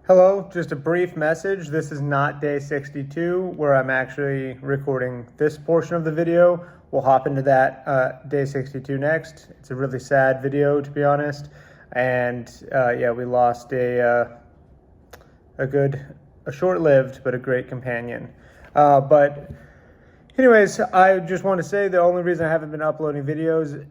Hello, just a brief message. This is not day 62 where I'm actually recording this portion of the video. We'll hop into that day 62 next. It's a really sad video, to be honest. And yeah, we lost a short-lived but a great companion. But anyways, I just want to say the only reason I haven't been uploading videos,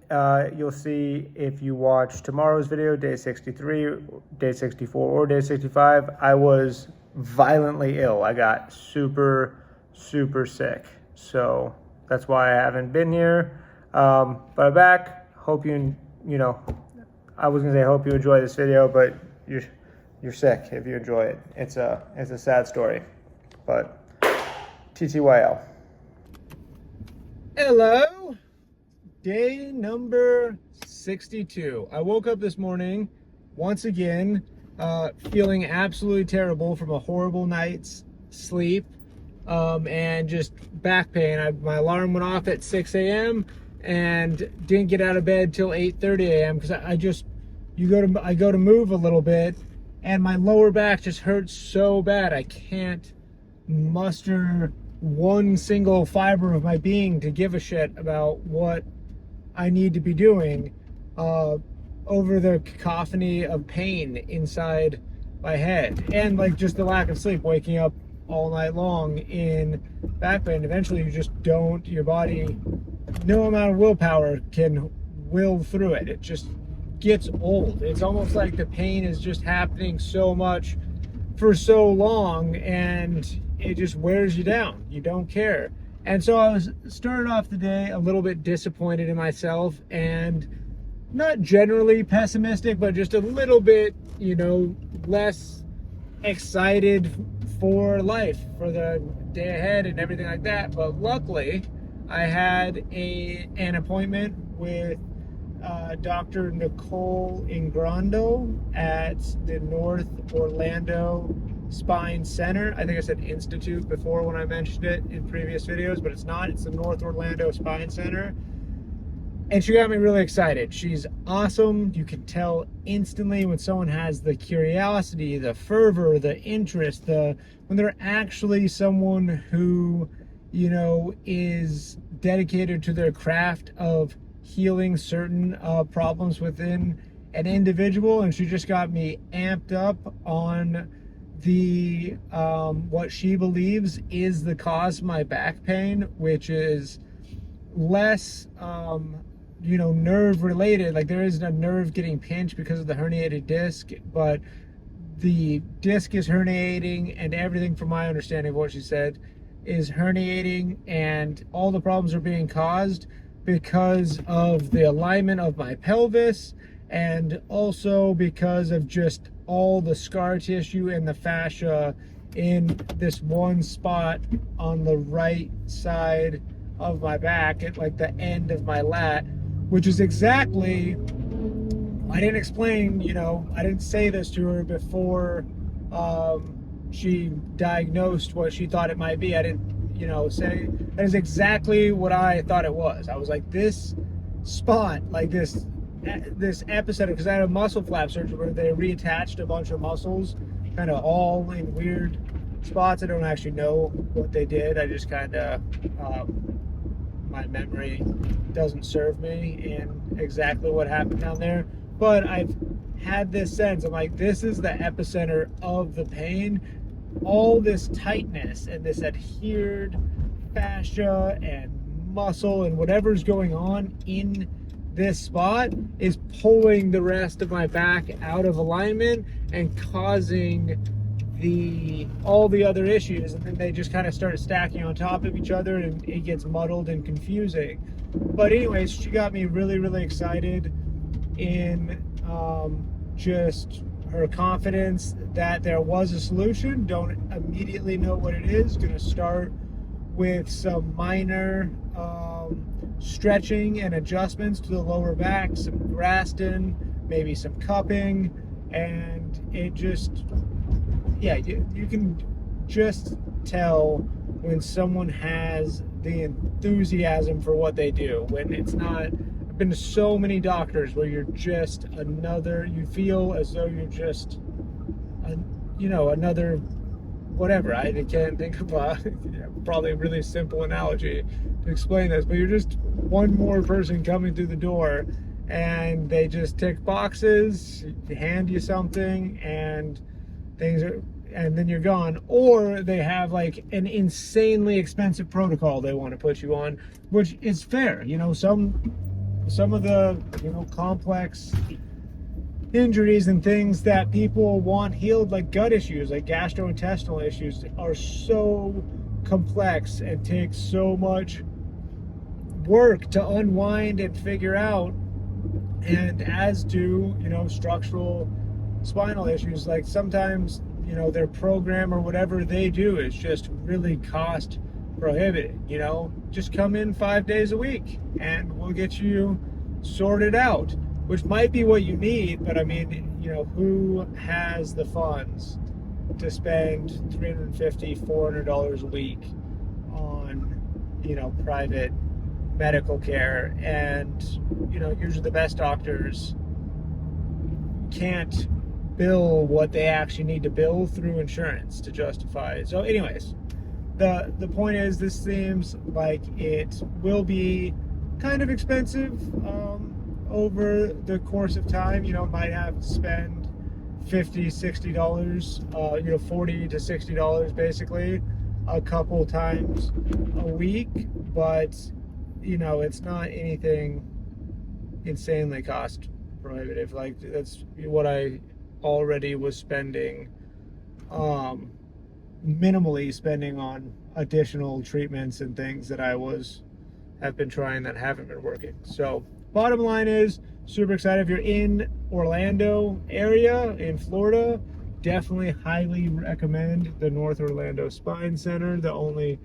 you'll see if you watch tomorrow's video, day 63, day 64, or day 65, I was violently ill. I got super sick. So that's why I haven't been here. But I'm back. Hope I was going to say hope you enjoy this video, but you're sick if you enjoy it. It's a sad story. But TTYL. Hello, day number 62. I woke up this morning, once again, feeling absolutely terrible from a horrible night's sleep, and just back pain. My alarm went off at 6 a.m. and didn't get out of bed till 8:30 a.m. because I go to move a little bit, and my lower back just hurts so bad. I can't muster one single fiber of my being to give a shit about what I need to be doing over the cacophony of pain inside my head, and like just the lack of sleep, waking up all night long in back pain. Eventually your body, no amount of willpower can will through it. It just gets old. It's almost like the pain is just happening so much for so long, and it just wears you down. You don't care. And so I started off the day a little bit disappointed in myself, and not generally pessimistic, but just a little bit, less excited for life, for the day ahead and everything like that. But luckily, I had an appointment with Dr. Nicole Ingrando at the North Orlando Spine Center. I think I said Institute before when I mentioned it in previous videos, but it's not. It's the North Orlando Spine Center. And she got me really excited. She's awesome. You can tell instantly when someone has the curiosity, the fervor, the interest, when they're actually someone who, is dedicated to their craft of healing certain problems within an individual. And she just got me amped up on the what she believes is the cause of my back pain, which is less nerve related. Like, there isn't a nerve getting pinched because of the herniated disc, but the disc is herniating, and everything, from my understanding of what she said, is herniating, and all the problems are being caused because of the alignment of my pelvis, and also because of just all the scar tissue and the fascia in this one spot on the right side of my back at like the end of my lat, which is exactly, I didn't explain, I didn't say this to her before she diagnosed what she thought it might be. I didn't, say that is exactly what I thought it was. I was like, this spot, like this epicenter, because I had a muscle flap surgery where they reattached a bunch of muscles, kind of all in weird spots. I don't actually know what they did. I just kind of, my memory doesn't serve me in exactly what happened down there. But I've had this sense, I'm like, this is the epicenter of the pain. All this tightness and this adhered fascia and muscle and whatever's going on in this spot is pulling the rest of my back out of alignment and causing all the other issues, and then they just kind of start stacking on top of each other, and it gets muddled and confusing. But anyways, she got me really excited in just her confidence that there was a solution. Don't immediately know what it is. Gonna start with some minor stretching and adjustments to the lower back, some Graston, maybe some cupping, and it just, yeah, you can just tell when someone has the enthusiasm for what they do, when it's not, I've been to so many doctors where you're just you feel as though you're just another whatever. I can't think of probably a really simple analogy to explain this, but you're just one more person coming through the door, and they just tick boxes, hand you something, and then you're gone. Or they have like an insanely expensive protocol they want to put you on, which is fair. Some of the complex injuries and things that people want healed, like gut issues, like gastrointestinal issues, are so complex and take so much work to unwind and figure out, and as do structural spinal issues. Like sometimes their program or whatever they do is just really cost prohibitive. Just come in 5 days a week and we'll get you sorted out, which might be what you need. But I mean, who has the funds to spend $350, $400 a week on private medical care? And usually the best doctors can't bill what they actually need to bill through insurance to justify it. So anyways, the point is, this seems like it will be kind of expensive over the course of time. Might have to spend $50, $60, $40 to $60 basically a couple times a week, but it's not anything insanely cost prohibitive. Like, that's what I already was spending, minimally spending on additional treatments and things that have been trying that haven't been working. So bottom line is, super excited. If you're in Orlando area in Florida, definitely highly recommend the North Orlando Spine Center. The only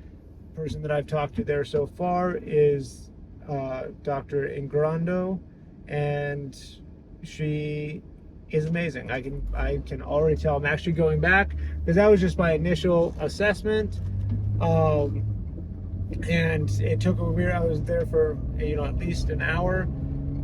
person that I've talked to there so far is Dr. Ingrando, and she is amazing. I can already tell. I'm actually going back because that was just my initial assessment, and it took a weird. I was there for at least an hour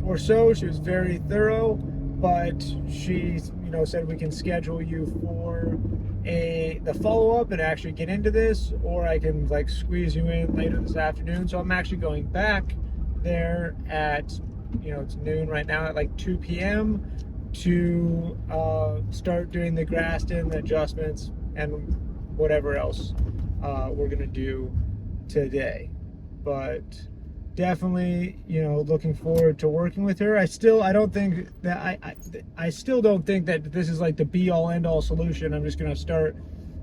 or so. She was very thorough, but she said we can schedule you for the follow-up and actually get into this, or I can like squeeze you in later this afternoon. So I'm actually going back there at it's noon right now, at like 2 p.m. to start doing the Graston, the adjustments, and whatever else we're gonna do today. But definitely, looking forward to working with her. I still don't think that this is like the be-all end-all solution. I'm just gonna start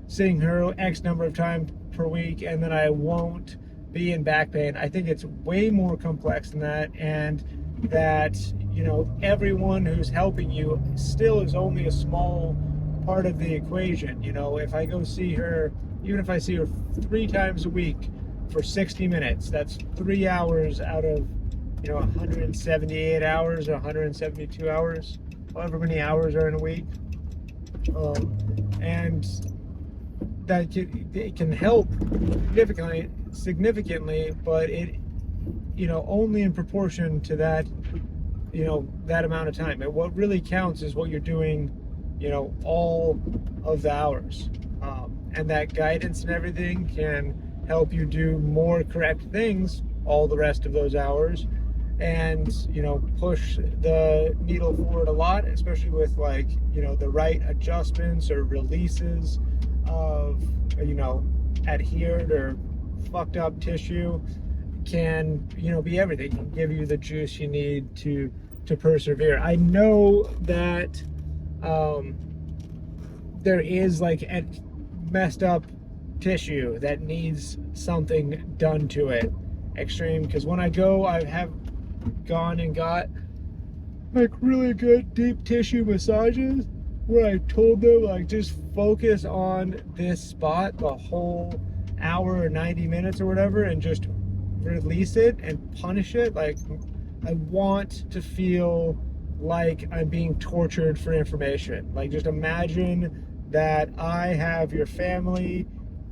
seeing her X number of times per week, and then I won't be in back pain. I think it's way more complex than that, and that everyone who's helping you still is only a small part of the equation. If I go see her, even if I see her 3 times a week for 60 minutes, that's 3 hours out of 178 hours or 172 hours, however many hours are in a week, and that it can help significantly, but it only in proportion to that that amount of time. And what really counts is what you're doing all of the hours, and that guidance and everything can help you do more correct things all the rest of those hours, and push the needle forward a lot, especially with like the right adjustments or releases of adhered or fucked up tissue. Can be everything. Can give you the juice you need to persevere. I know that there is like a messed up tissue that needs something done to it extreme, because when I have gone and got like really good deep tissue massages where I told them like just focus on this spot the whole hour or 90 minutes or whatever, and just release it and punish it. Like, I want to feel like I'm being tortured for information. Like, just imagine that I have your family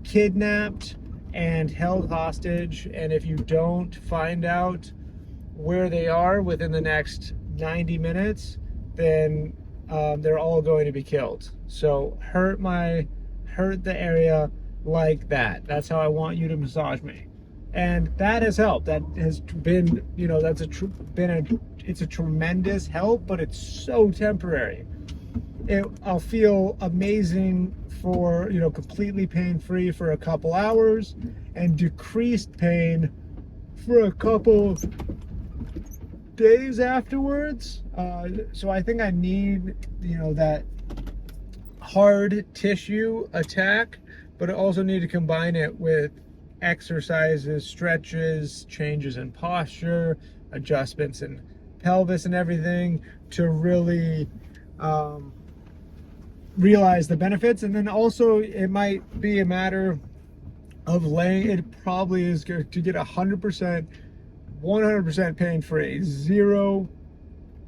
kidnapped and held hostage, and if you don't find out where they are within the next 90 minutes, then they're all going to be killed. So hurt the area like that. That's how I want you to massage me. And that has helped. That has been, it's a tremendous help, but it's so temporary. I'll feel amazing for, completely pain-free for a couple hours and decreased pain for a couple days afterwards. So I think I need, that hard tissue attack, but I also need to combine it with exercises, stretches, changes in posture, adjustments in pelvis and everything to really realize the benefits. And then also it might be a matter of it probably is going to get 100% pain-free, zero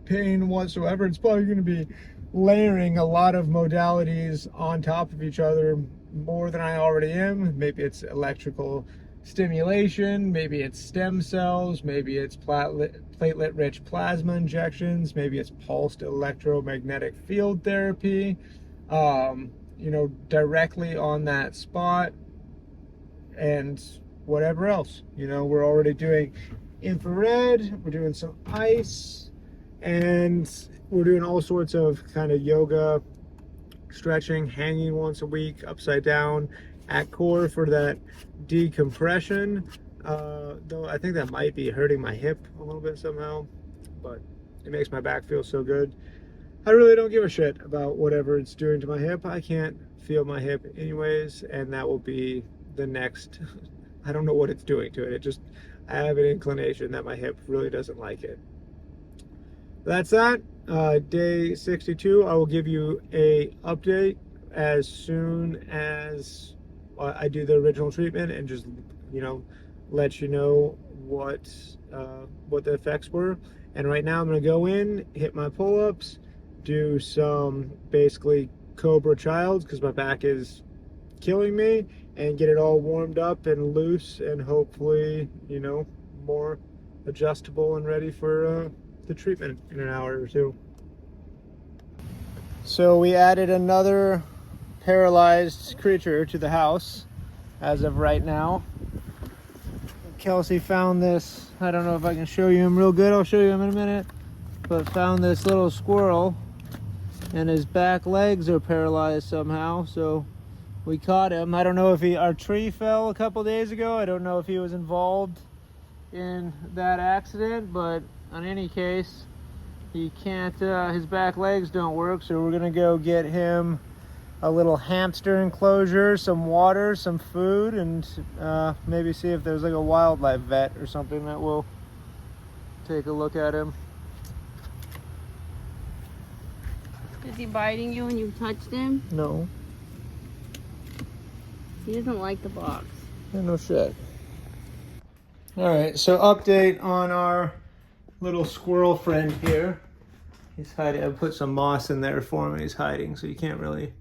pain whatsoever. It's probably going to be layering a lot of modalities on top of each other more than I already am. Maybe it's electrical stimulation, maybe it's stem cells, maybe it's platelet-rich plasma injections, maybe it's pulsed electromagnetic field therapy, directly on that spot, and whatever else. We're already doing infrared, we're doing some ice, and we're doing all sorts of kind of yoga, stretching, hanging once a week, upside down, at core for that decompression. Though I think that might be hurting my hip a little bit somehow, but it makes my back feel so good. I really don't give a shit about whatever it's doing to my hip. I can't feel my hip anyways, and that will be the next. I don't know what it's doing to it. I have an inclination that my hip really doesn't like it. That's that. Day 62, I will give you a update as soon as I do the original treatment, and just let you know what the effects were. And right now I'm going to go in, hit my pull-ups, do some basically Cobra Childs because my back is killing me, and get it all warmed up and loose, and hopefully more adjustable and ready for the treatment in an hour or two. So we added another paralyzed creature to the house as of right now. Kelsey found this, I don't know if I can show you him real good, I'll show you him in a minute, but found this little squirrel and his back legs are paralyzed somehow, so we caught him. I don't know if our tree fell a couple days ago, I don't know if he was involved in that accident, but in any case, he can't, his back legs don't work, so we're gonna go get him a little hamster enclosure, some water, some food, and maybe see if there's like a wildlife vet or something that will take a look at him. Is he biting you when you touched him? No. He doesn't like the box. Yeah, no shit. Alright, so update on our little squirrel friend here. He's hiding. I put some moss in there for him. He's hiding, so you can't really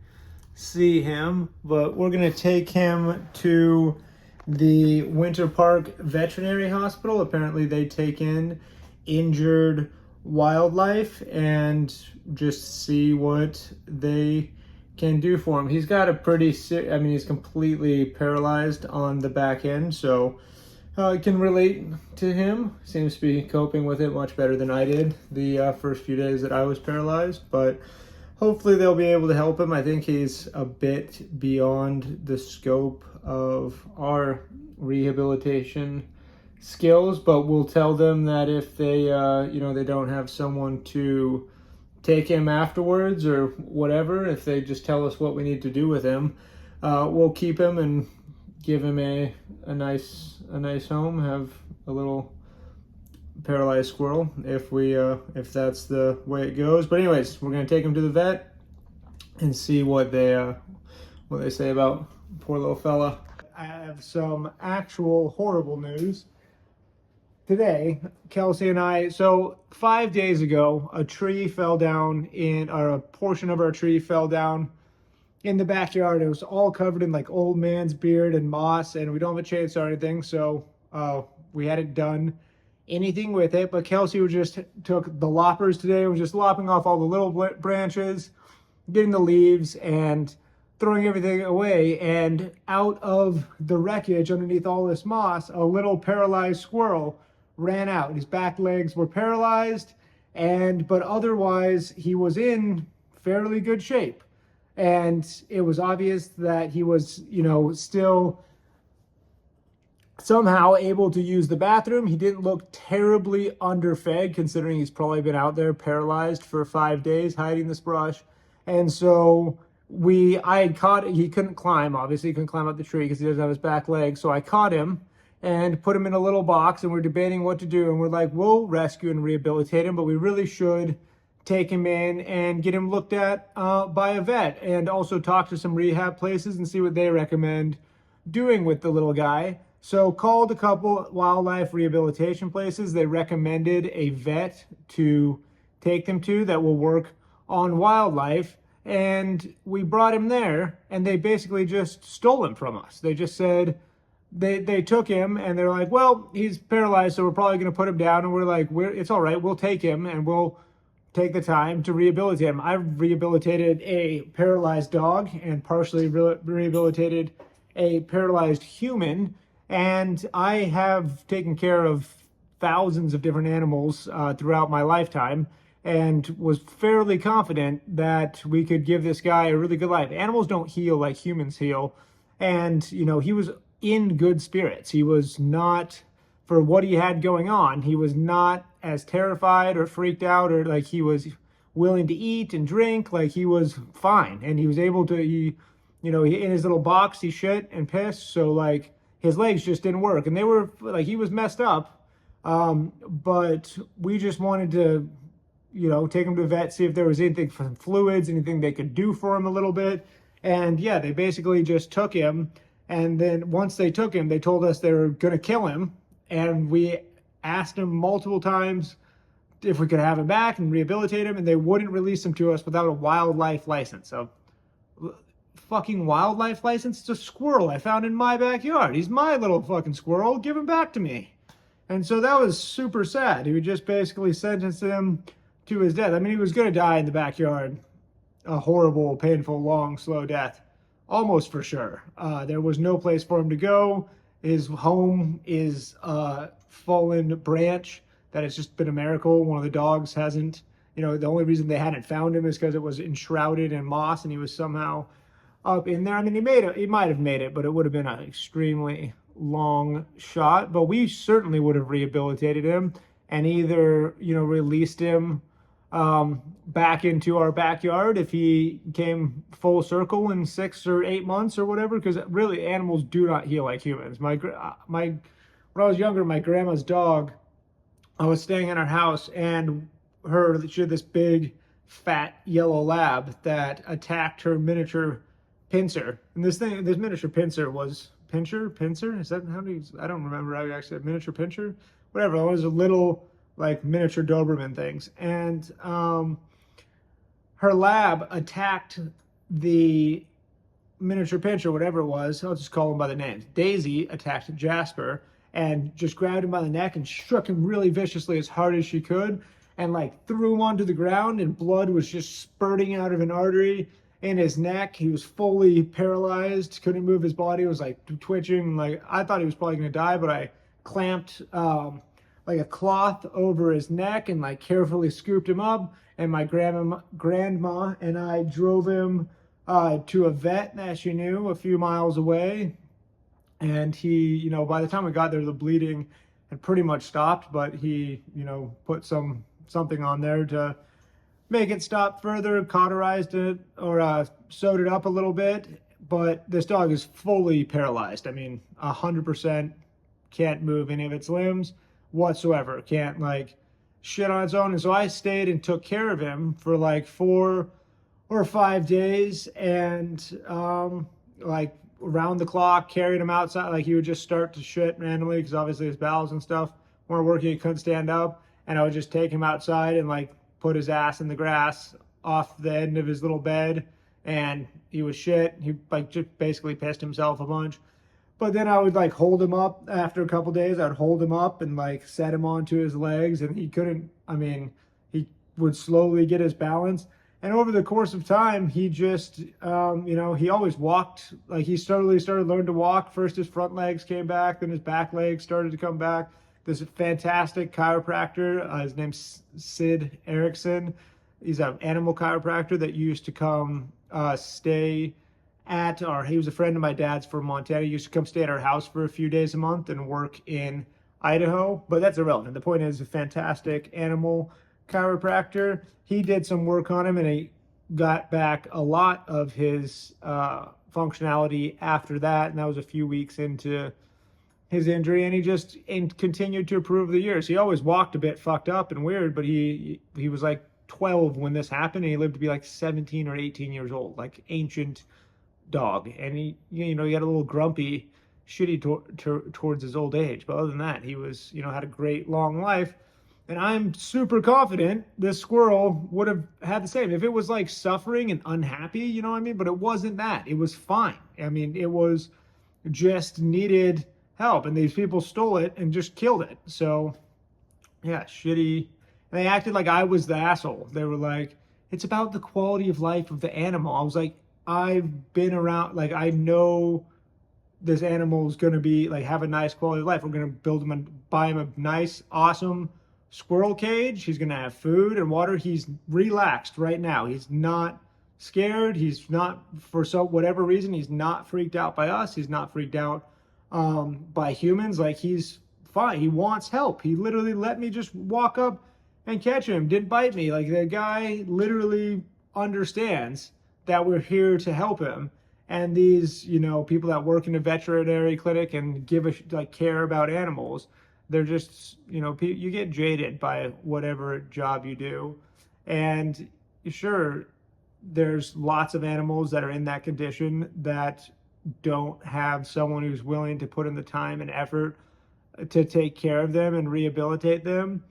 see him. But we're going to take him to the Winter Park Veterinary Hospital. Apparently they take in injured wildlife and just see what they can do for him. He's got a pretty he's completely paralyzed on the back end, so I can relate to him. Seems to be coping with it much better than I did the first few days that I was paralyzed, but hopefully they'll be able to help him. I think he's a bit beyond the scope of our rehabilitation skills, but we'll tell them that if they, they don't have someone to take him afterwards or whatever, if they just tell us what we need to do with him, we'll keep him and give him a nice home, have a little paralyzed squirrel if that's the way it goes. But anyways, we're gonna take him to the vet and see what they say about poor little fella. I have some actual horrible news. Today, Kelsey and I, so 5 days ago, a portion of our tree fell down in the backyard. It was all covered in like old man's beard and moss, and we don't have a chainsaw or anything, so we had it done anything with it. But Kelsey just took the loppers today and was just lopping off all the little branches, getting the leaves, and throwing everything away. And out of the wreckage underneath all this moss, a little paralyzed squirrel ran out. His back legs were paralyzed, but otherwise he was in fairly good shape. And it was obvious that he was, still somehow able to use the bathroom. He didn't look terribly underfed, considering he's probably been out there paralyzed for 5 days hiding this brush. And so I had caught, he couldn't climb, obviously he couldn't climb up the tree because he doesn't have his back leg. So I caught him and put him in a little box, and we're debating what to do. And we're like, we'll rescue and rehabilitate him, but we really should take him in and get him looked at by a vet, and also talk to some rehab places and see what they recommend doing with the little guy. So called a couple wildlife rehabilitation places. They recommended a vet to take them to that will work on wildlife. And we brought him there, and they basically just stole him from us. They just said, they took him, and they're like, well, he's paralyzed, so we're probably going to put him down. And we're like, it's all right. We'll take him, and we'll take the time to rehabilitate him. I've rehabilitated a paralyzed dog and partially rehabilitated a paralyzed human. And I have taken care of thousands of different animals throughout my lifetime, and was fairly confident that we could give this guy a really good life. Animals don't heal like humans heal. And, he was in good spirits. He was not, for what he had going on, he was not as terrified or freaked out, or like he was willing to eat and drink. Like, he was fine. And he was able to, in his little box, he shit and pissed. So like, his legs just didn't work, and they were like, he was messed up. But we just wanted to, take him to a vet, see if there was anything from fluids, anything they could do for him a little bit. And yeah, they basically just took him. And then once they took him, they told us they were going to kill him. And we asked him multiple times if we could have him back and rehabilitate him, and they wouldn't release him to us without a wildlife license. So, fucking wildlife license? It's a squirrel I found in my backyard. He's my little fucking squirrel. Give him back to me. And so that was super sad. He would just basically sentence him to his death. I mean, he was going to die in the backyard. A horrible, painful, long, slow death. Almost for sure. There was no place for him to go. His home is a fallen branch that has just been a miracle. One of the dogs hasn't, the only reason they hadn't found him is because it was enshrouded in moss, and he was somehow up in there. I mean, he might have made it, but it would have been an extremely long shot. But we certainly would have rehabilitated him and either, released him back into our backyard if he came full circle in 6 or 8 months or whatever, because really animals do not heal like humans. When I was younger, my grandma's dog, I was staying in our house, and she had this big fat yellow lab that attacked her miniature pincer. And this miniature pincer was pincer? Is that how do you, I don't remember how you actually said miniature pincher. Whatever, it was a little like miniature Doberman things. And her lab attacked the miniature pincher, whatever it was. I'll just call him by the names. Daisy attacked Jasper and just grabbed him by the neck and shook him really viciously as hard as she could, and like threw him onto the ground, and blood was just spurting out of an artery in his neck. He was fully paralyzed, couldn't move his body. It was like twitching. Like, I thought he was probably gonna die, but I clamped like a cloth over his neck and like carefully scooped him up. And my grandma and I drove him to a vet that she knew a few miles away. And he, by the time we got there, the bleeding had pretty much stopped, but he, put something on there to make it stop further, cauterized it, or sewed it up a little bit. But this dog is fully paralyzed. I mean, 100% can't move any of its limbs whatsoever. Can't like shit on its own. And so I stayed and took care of him for like 4 or 5 days, and like around the clock, carried him outside. Like, he would just start to shit randomly because obviously his bowels and stuff weren't working. He couldn't stand up, and I would just take him outside and like put his ass in the grass off the end of his little bed, and he was shit. He like just basically pissed himself a bunch. But then I would like hold him up after a couple days. I'd hold him up and like set him onto his legs, and he couldn't. I mean, he would slowly get his balance. And over the course of time, he just, he always walked. Like he slowly started learning to walk. First, his front legs came back, then his back legs started to come back. This fantastic chiropractor, his name's Sid Erickson. He's an animal chiropractor that used to come stay at he was a friend of my dad's from Montana. He used to come stay at our house for a few days a month and work in Idaho, but that's irrelevant. The point is, a fantastic animal chiropractor. He did some work on him and he got back a lot of his functionality after that, and that was a few weeks into his injury, and he just continued to improve the years. He always walked a bit fucked up and weird, but he was like 12 when this happened, and he lived to be like 17 or 18 years old, like ancient dog. And he got a little grumpy, shitty towards his old age, but other than that, he was, had a great long life. And I'm super confident this squirrel would have had the same if it was like suffering and unhappy, you know what I mean? But it wasn't that. It was fine. I mean, it was just needed help, and these people stole it and just killed it. So yeah, shitty. And they acted like I was the asshole. They were like, it's about the quality of life of the animal. I was like, I've been around, like, I know this animal is going to be like, have a nice quality of life. We're going to build him and buy him a nice, awesome squirrel cage. He's going to have food and water. He's relaxed right now. He's not scared. He's not, for whatever reason, he's not freaked out by us. He's not freaked out by humans. Like, he's fine. He wants help. He literally let me just walk up and catch him. Didn't bite me. Like, the guy literally understands that we're here to help him. And these, people that work in a veterinary clinic and care about animals, they're just, you get jaded by whatever job you do. And sure, there's lots of animals that are in that condition that don't have someone who's willing to put in the time and effort to take care of them and rehabilitate them.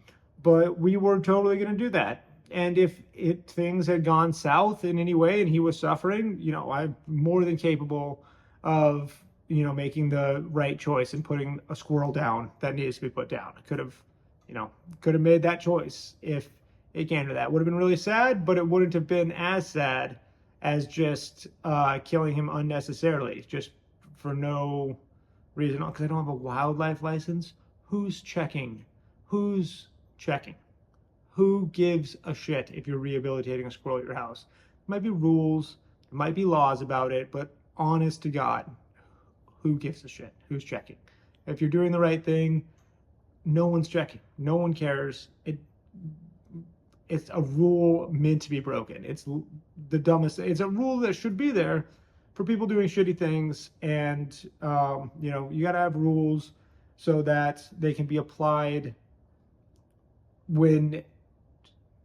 But we were totally going to do that. And if things had gone south in any way and he was suffering, I'm more than capable of, making the right choice and putting a squirrel down that needs to be put down. I could have made that choice if it came to that. Would have been really sad, but it wouldn't have been as sad as just killing him unnecessarily, just for no reason. Because I don't have a wildlife license. Who's checking? Who's checking? Who gives a shit if you're rehabilitating a squirrel at your house? There might be rules, there might be laws about it, but honest to God, who gives a shit? Who's checking? If you're doing the right thing, no one's checking. No one cares. It's a rule meant to be broken. It's the dumbest. It's a rule that should be there for people doing shitty things, and you gotta have rules so that they can be applied when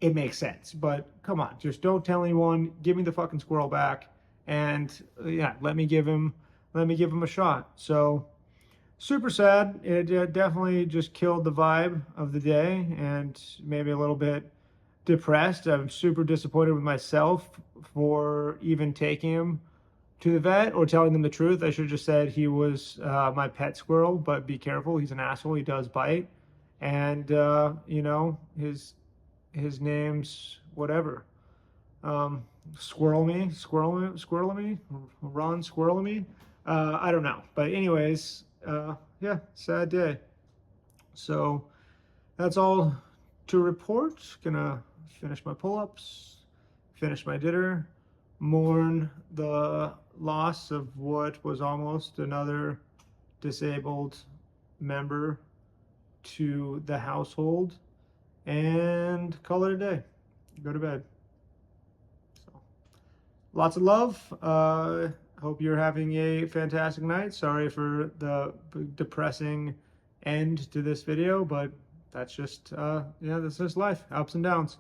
it makes sense. But come on, just don't tell anyone. Give me the fucking squirrel back, and let me give him a shot. So super sad. It definitely just killed the vibe of the day, and maybe a little bit depressed. I'm super disappointed with myself for even taking him to the vet or telling them the truth. I should have just said he was my pet squirrel, but be careful. He's an asshole. He does bite, and his name's whatever. Squirrel me, Ron Squirrel me. I don't know. But anyways, sad day. So that's all to report. Gonna finish my pull-ups, finish my dinner, mourn the loss of what was almost another disabled member to the household, and call it a day. Go to bed. So, lots of love. Hope you're having a fantastic night. Sorry for the depressing end to this video, but that's just that's just life. Ups and downs.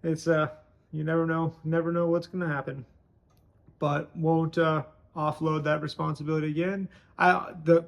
It's you never know what's gonna happen. But won't offload that responsibility again. I'm gonna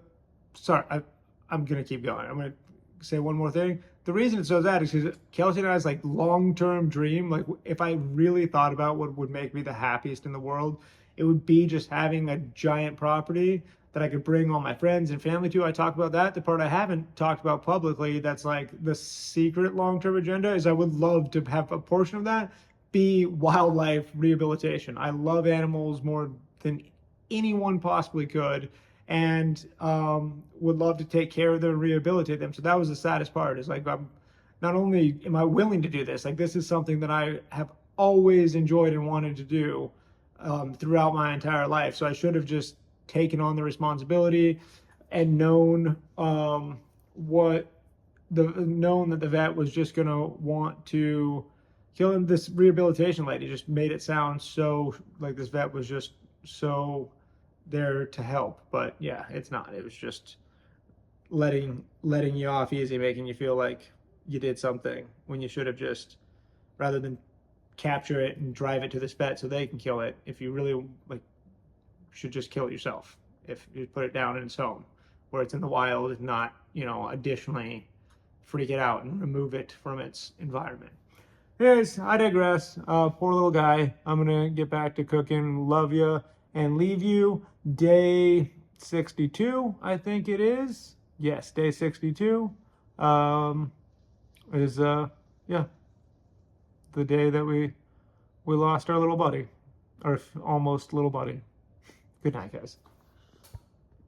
keep going. I'm gonna say one more thing. The reason it's so sad is because Kelsey and I's like long-term dream, like if I really thought about what would make me the happiest in the world, it would be just having a giant property that I could bring all my friends and family to. I talk about that. The part I haven't talked about publicly, that's like the secret long-term agenda, is I would love to have a portion of that be wildlife rehabilitation. I love animals more than anyone possibly could, and would love to take care of them and rehabilitate them. So that was the saddest part, is like, I'm not only am I willing to do this, like this is something that I have always enjoyed and wanted to do throughout my entire life. So I should have just taken on the responsibility and known known that the vet was just gonna want to kill him. This rehabilitation lady just made it sound so like this vet was just so there to help, but yeah, it's not. It was just letting you off easy, making you feel like you did something when you should have just, rather than capture it and drive it to this vet so they can kill it, if you really like, should just kill it yourself. If you put it down in its home where it's in the wild, and not, you know, additionally freak it out and remove it from its environment. Anyways, I digress. Poor little guy. I'm gonna get back to cooking. Love you, and leave you. Day 62, I think it is. Yes, day 62 is yeah, the day that we lost our little buddy, our almost little buddy. Good night, guys.